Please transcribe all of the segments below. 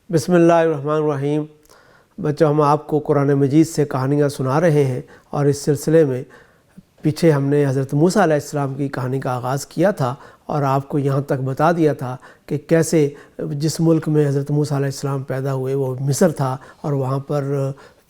بسم اللہ الرحمن الرحیم۔ بچوں، ہم آپ کو قرآن مجید سے کہانیاں سنا رہے ہیں، اور اس سلسلے میں پیچھے ہم نے حضرت موسیٰ علیہ السلام کی کہانی کا آغاز کیا تھا، اور آپ کو یہاں تک بتا دیا تھا کہ کیسے جس ملک میں حضرت موسیٰ علیہ السلام پیدا ہوئے وہ مصر تھا، اور وہاں پر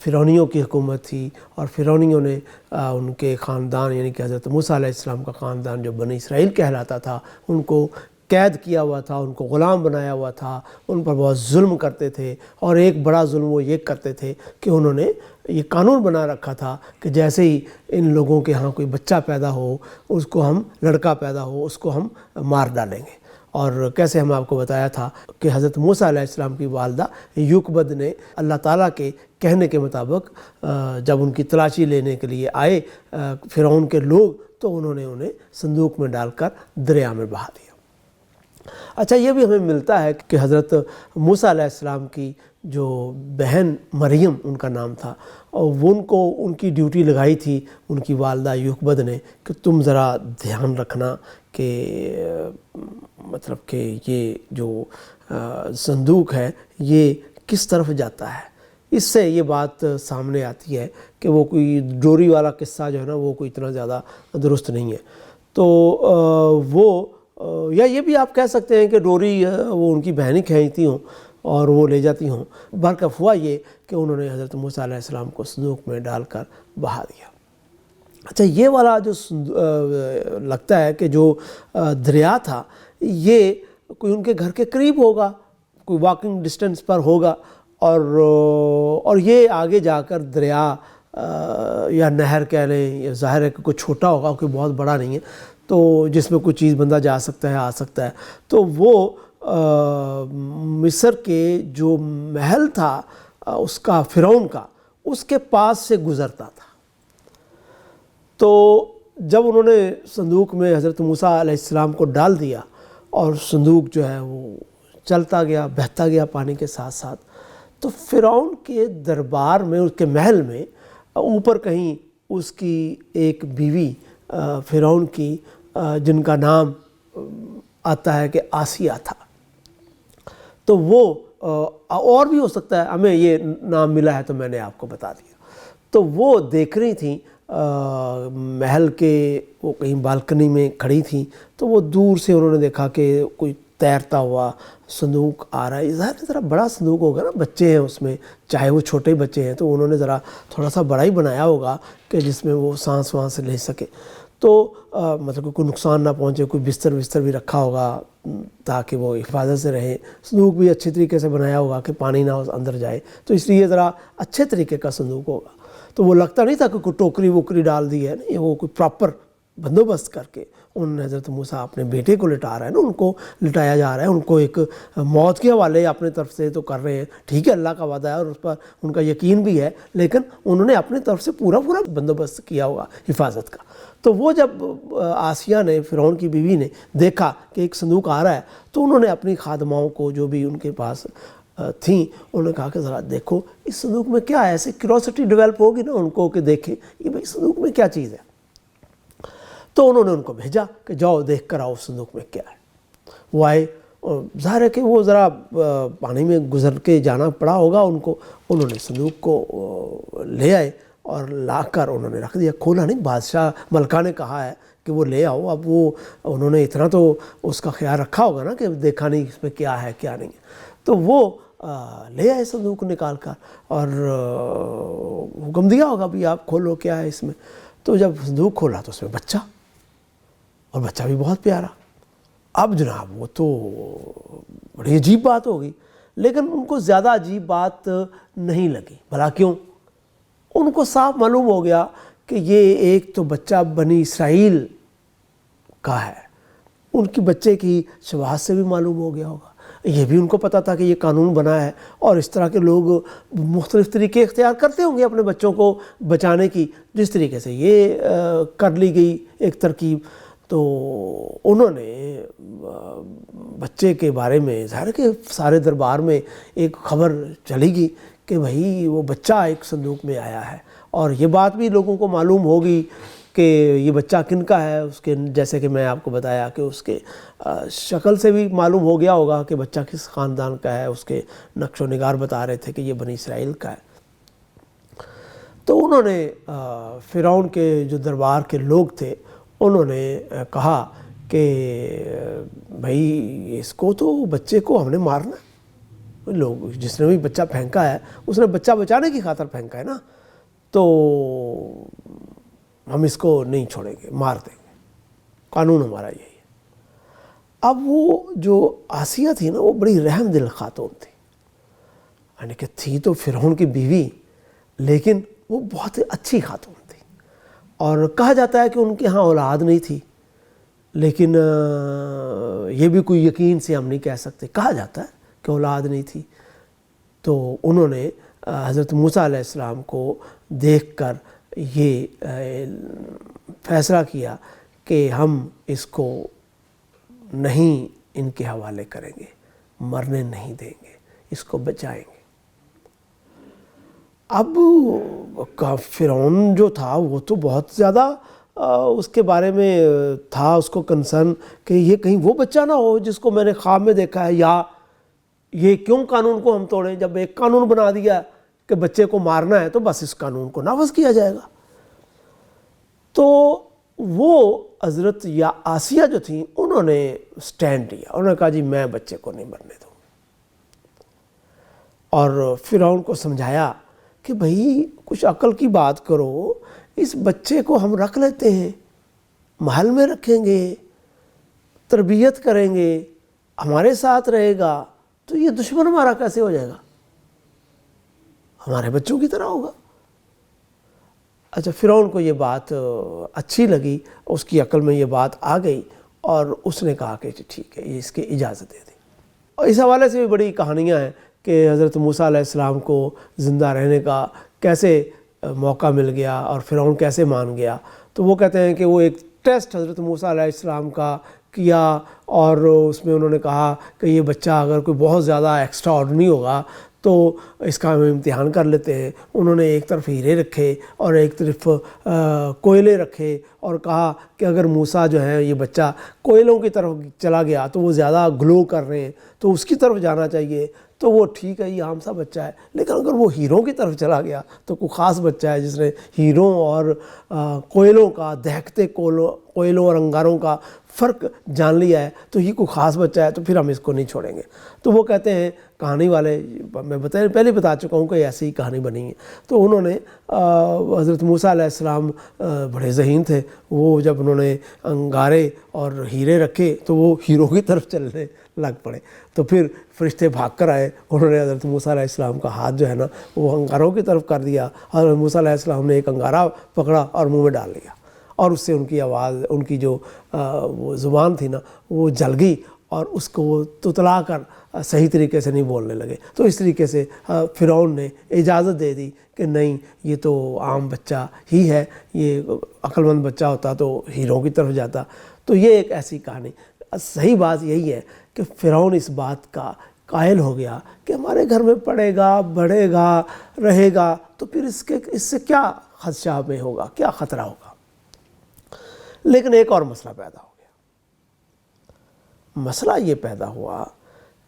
فرعونیوں کی حکومت تھی، اور فرعونیوں نے ان کے خاندان یعنی کہ حضرت موسیٰ علیہ السلام کا خاندان جو بنی اسرائیل کہلاتا تھا ان کو قید کیا ہوا تھا، ان کو غلام بنایا ہوا تھا، ان پر بہت ظلم کرتے تھے۔ اور ایک بڑا ظلم وہ یہ کرتے تھے کہ انہوں نے یہ قانون بنا رکھا تھا کہ جیسے ہی ان لوگوں کے ہاں کوئی بچہ پیدا ہو، اس کو ہم لڑکا پیدا ہو اس کو ہم مار ڈالیں گے۔ اور کیسے ہم آپ کو بتایا تھا کہ حضرت موسیٰ علیہ السلام کی والدہ یوکبد نے اللہ تعالیٰ کے کہنے کے مطابق جب ان کی تلاشی لینے کے لیے آئے فرعون کے لوگ، تو انہوں نے انہیں صندوق میں ڈال کر دریا میں بہا دیا۔ اچھا، یہ بھی ہمیں ملتا ہے کہ حضرت موسیٰ علیہ السلام کی جو بہن مریم ان کا نام تھا، اور وہ ان کو ان کی ڈیوٹی لگائی تھی ان کی والدہ یوکبد نے کہ تم ذرا دھیان رکھنا کہ مطلب کہ یہ جو صندوق ہے یہ کس طرف جاتا ہے۔ اس سے یہ بات سامنے آتی ہے کہ وہ کوئی ڈوری والا قصہ جو ہے نا وہ کوئی اتنا زیادہ درست نہیں ہے۔ تو وہ یا یہ بھی آپ کہہ سکتے ہیں کہ ڈوری وہ ان کی بہنیں کھینچتی ہوں اور وہ لے جاتی ہوں۔ برکف ہوا یہ کہ انہوں نے حضرت موسیٰ علیہ السلام کو صندوق میں ڈال کر بہا دیا۔ اچھا، یہ والا جو لگتا ہے کہ جو دریا تھا یہ کوئی ان کے گھر کے قریب ہوگا، کوئی واکنگ ڈسٹنس پر ہوگا، اور یہ آگے جا کر دریا یا نہر کہہ لیں، یا ظاہر ہے کہ کوئی چھوٹا ہوگا، کوئی بہت بڑا نہیں ہے، تو جس میں کوئی چیز بندہ جا سکتا ہے آ سکتا ہے۔ تو وہ مصر کے جو محل تھا اس کا فرعون کا، اس کے پاس سے گزرتا تھا۔ تو جب انہوں نے صندوق میں حضرت موسیٰ علیہ السلام کو ڈال دیا اور صندوق جو ہے وہ چلتا گیا، بہتا گیا پانی کے ساتھ ساتھ، تو فرعون کے دربار میں، اس کے محل میں اوپر کہیں اس کی ایک بیوی فرعون کی جن کا نام آتا ہے کہ آسیہ تھا، تو وہ اور بھی ہو سکتا ہے، ہمیں یہ نام ملا ہے تو میں نے آپ کو بتا دیا۔ تو وہ دیکھ رہی تھیں محل کے، وہ کہیں بالکنی میں کھڑی تھیں، تو وہ دور سے انہوں نے دیکھا کہ کوئی تیرتا ہوا صندوق آ رہا ہے۔ ظاہر ذرا بڑا صندوق ہوگا نا، بچے ہیں اس میں، چاہے وہ چھوٹے بچے ہیں، تو انہوں نے ذرا تھوڑا سا بڑا ہی بنایا ہوگا کہ جس میں وہ سانس وانس لے سکے، تو مطلب کہ کوئی نقصان نہ پہنچے، کوئی بستر بھی رکھا ہوگا تاکہ وہ حفاظت سے رہے۔ صندوق بھی اچھے طریقے سے بنایا ہوگا کہ پانی نہ اندر جائے، تو اس لیے ذرا اچھے طریقے کا صندوق ہوگا۔ تو وہ لگتا نہیں تھا کہ کوئی ٹوکری ووکری ڈال دی ہے نا، یہ وہ کوئی پراپر بندوبست کر کے انہوں نے حضرت موسیٰ اپنے بیٹے کو لٹا رہا ہے نا، ان کو لٹایا جا رہا ہے، ان کو ایک موت کے حوالے اپنے طرف سے تو کر رہے ہیں۔ ٹھیک ہے، اللہ کا وعدہ ہے اور اس پر ان کا یقین بھی ہے، لیکن انہوں نے اپنے طرف سے پورا بندوبست کیا ہوگا حفاظت کا۔ تو وہ جب آسیہ نے، فرعون کی بیوی نے دیکھا کہ ایک صندوق آ رہا ہے، تو انہوں نے اپنی خادماؤں کو جو بھی ان کے پاس تھیں، انہوں نے کہا کہ ذرا دیکھو اس صندوق میں کیا ہے۔ ایسے کیوریوسٹی ڈیولپ ہوگی نا ان کو کہ دیکھیں یہ بھائی صندوق میں کیا چیز ہے۔ تو انہوں نے ان کو بھیجا کہ جاؤ دیکھ کر آؤ صندوق میں کیا ہے۔ وہ آئے، اور ظاہر ہے کہ وہ ذرا پانی میں گزر کے جانا پڑا ہوگا ان کو۔ انہوں نے صندوق کو لے آئے اور لا کر انہوں نے رکھ دیا، کھولا نہیں۔ بادشاہ ملکہ نے کہا ہے کہ وہ لے آؤ۔ اب وہ انہوں نے اتنا تو اس کا خیال رکھا ہوگا نا کہ دیکھا نہیں اس میں کیا ہے کیا نہیں ہے۔ تو وہ لے آئے صندوق نکال کر، اور حکم دیا ہوگا بھی آپ کھولو کیا ہے اس میں۔ تو جب صندوق کھولا تو اس میں بچہ، اور بچہ بھی بہت پیارا۔ اب جناب وہ تو بڑی عجیب بات ہوگی، لیکن ان کو زیادہ عجیب بات نہیں لگی۔ بھلا کیوں؟ ان کو صاف معلوم ہو گیا کہ یہ ایک تو بچہ بنی اسرائیل کا ہے، ان کی بچے کی شباہت سے بھی معلوم ہو گیا ہوگا۔ یہ بھی ان کو پتہ تھا کہ یہ قانون بنا ہے، اور اس طرح کے لوگ مختلف طریقے اختیار کرتے ہوں گے اپنے بچوں کو بچانے کی، جس طریقے سے یہ کر لی گئی ایک ترکیب۔ تو انہوں نے بچے کے بارے میں، ظاہر ہے کہ سارے دربار میں ایک خبر چلی گئی کہ بھائی وہ بچہ ایک صندوق میں آیا ہے، اور یہ بات بھی لوگوں کو معلوم ہوگی کہ یہ بچہ کن کا ہے، اس کے جیسے کہ میں آپ کو بتایا کہ اس کے شکل سے بھی معلوم ہو گیا ہوگا کہ بچہ کس خاندان کا ہے، اس کے نقش و نگار بتا رہے تھے کہ یہ بنی اسرائیل کا ہے۔ تو انہوں نے فرعون کے جو دربار کے لوگ تھے انہوں نے کہا کہ بھائی اس کو تو بچے کو ہم نے مارنا ہے، لوگ جس نے بھی بچہ پھینکا ہے اس نے بچہ بچانے کی خاطر پھینکا ہے نا، تو ہم اس کو نہیں چھوڑیں گے، مار دیں گے، قانون ہمارا یہی ہے۔ اب وہ جو آسیہ تھی نا وہ بڑی رحم دل خاتون تھی، یعنی کہ تھی تو فرعون کی بیوی لیکن وہ بہت اچھی خاتون تھی، اور کہا جاتا ہے کہ ان کے ہاں اولاد نہیں تھی، لیکن یہ بھی کوئی یقین سے ہم نہیں کہہ سکتے، کہا جاتا ہے کہ اولاد نہیں تھی۔ تو انہوں نے حضرت موسیٰ علیہ السلام کو دیکھ کر یہ فیصلہ کیا کہ ہم اس کو نہیں ان کے حوالے کریں گے، مرنے نہیں دیں گے، اس کو بچائیں گے۔ اب فرعون جو تھا وہ تو بہت زیادہ اس کے بارے میں تھا، اس کو کنسرن کہ یہ کہیں وہ بچہ نہ ہو جس کو میں نے خواب میں دیکھا ہے، یا یہ کیوں قانون کو ہم توڑیں، جب ایک قانون بنا دیا کہ بچے کو مارنا ہے تو بس اس قانون کو نافذ کیا جائے گا۔ تو وہ حضرت یا آسیہ جو تھیں انہوں نے سٹینڈ لیا، انہوں نے کہا جی میں بچے کو نہیں مرنے دوں، اور فرعون کو سمجھایا کہ بھائی کچھ عقل کی بات کرو، اس بچے کو ہم رکھ لیتے ہیں، محل میں رکھیں گے، تربیت کریں گے، ہمارے ساتھ رہے گا، تو یہ دشمن ہمارا کیسے ہو جائے گا، ہمارے بچوں کی طرح ہوگا۔ اچھا، فرعون کو یہ بات اچھی لگی، اس کی عقل میں یہ بات آ گئی، اور اس نے کہا کہ ٹھیک ہے یہ اس کی اجازت دے دی۔ اور اس حوالے سے بھی بڑی کہانیاں ہیں کہ حضرت موسیٰ علیہ السلام کو زندہ رہنے کا کیسے موقع مل گیا اور فرعون کیسے مان گیا۔ تو وہ کہتے ہیں کہ وہ ایک ٹیسٹ حضرت موسیٰ علیہ السلام کا کیا، اور اس میں انہوں نے کہا کہ یہ بچہ اگر کوئی بہت زیادہ ایکسٹرا آرڈنری ہوگا تو اس کا ہم امتحان کر لیتے ہیں۔ انہوں نے ایک طرف ہیرے رکھے اور ایک طرف کوئلے رکھے، اور کہا کہ اگر موسیٰ جو ہے یہ بچہ کوئلوں کی طرف چلا گیا تو وہ زیادہ گلو کر رہے ہیں تو اس کی طرف جانا چاہیے، تو وہ ٹھیک ہے یہ عام سا بچہ ہے، لیکن اگر وہ ہیروں کی طرف چلا گیا تو کوئی خاص بچہ ہے جس نے ہیروں اور کوئلوں کا، دہکتے کوئلوں اور انگاروں کا فرق جان لیا ہے، تو یہ کوئی خاص بچہ ہے، تو پھر ہم اس کو نہیں چھوڑیں گے۔ تو وہ کہتے ہیں کہانی والے، میں پہلے بتا چکا ہوں کہ ایسی ہی کہانی بنی ہے۔ تو انہوں نے حضرت موسیٰ علیہ السلام بڑے ذہین تھے، وہ جب انہوں نے انگارے اور ہیرے رکھے تو وہ ہیروں کی طرف چلنے لگ پڑے، تو پھر فرشتے بھاگ کر آئے، انہوں نے حضرت موسیٰ علیہ السلام کا ہاتھ جو ہے نا وہ انگاروں کی طرف کر دیا، حضرت موسیٰ علیہ السلام نے ایک انگارہ پکڑا اور منہ میں ڈال لیا، اور اس سے ان کی آواز، ان کی جو وہ زبان تھی نا وہ جل گئی، اور اس کو وہ تتلا کر صحیح طریقے سے نہیں بولنے لگے۔ تو اس طریقے سے فرعون نے اجازت دے دی کہ نہیں یہ تو عام بچہ ہی ہے، یہ عقل مند بچہ ہوتا تو ہیروں کی طرف جاتا۔ تو یہ ایک ایسی کہانی۔ صحیح بات یہی ہے کہ فرعون اس بات کا قائل ہو گیا کہ ہمارے گھر میں پڑے گا، بڑھے گا، رہے گا، تو پھر اس سے کیا خدشہ ہمیں ہوگا، کیا خطرہ ہوگا۔ لیکن ایک اور مسئلہ پیدا ہو گیا۔ مسئلہ یہ پیدا ہوا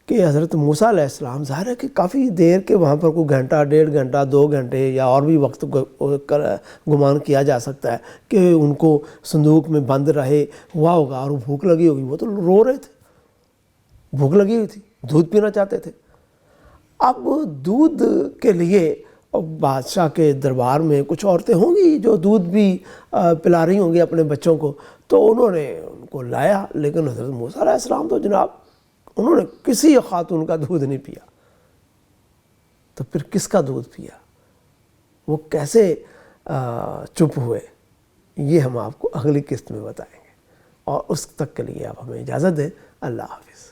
کہ حضرت موسیٰ علیہ السلام، ظاہر ہے کہ کافی دیر کے وہاں پر کوئی گھنٹہ، 1.5 گھنٹہ، 2 گھنٹے یا اور بھی وقت گمان کیا جا سکتا ہے کہ ان کو صندوق میں بند رہے ہوا ہوگا، اور وہ بھوک لگی ہوگی، وہ تو رو رہے تھے، بھوک لگی ہوئی تھی، دودھ پینا چاہتے تھے۔ اب دودھ کے لیے بادشاہ کے دربار میں کچھ عورتیں ہوں گی جو دودھ بھی پلا رہی ہوں گی اپنے بچوں کو، تو انہوں نے ان کو لایا، لیکن حضرت موسیٰ علیہ السلام تو جناب انہوں نے کسی خاتون کا دودھ نہیں پیا، تو پھر کس کا دودھ پیا، وہ کیسے چپ ہوئے، یہ ہم آپ کو اگلی قسط میں بتائیں گے، اور اس تک کے لیے آپ ہمیں اجازت دیں۔ اللہ حافظ۔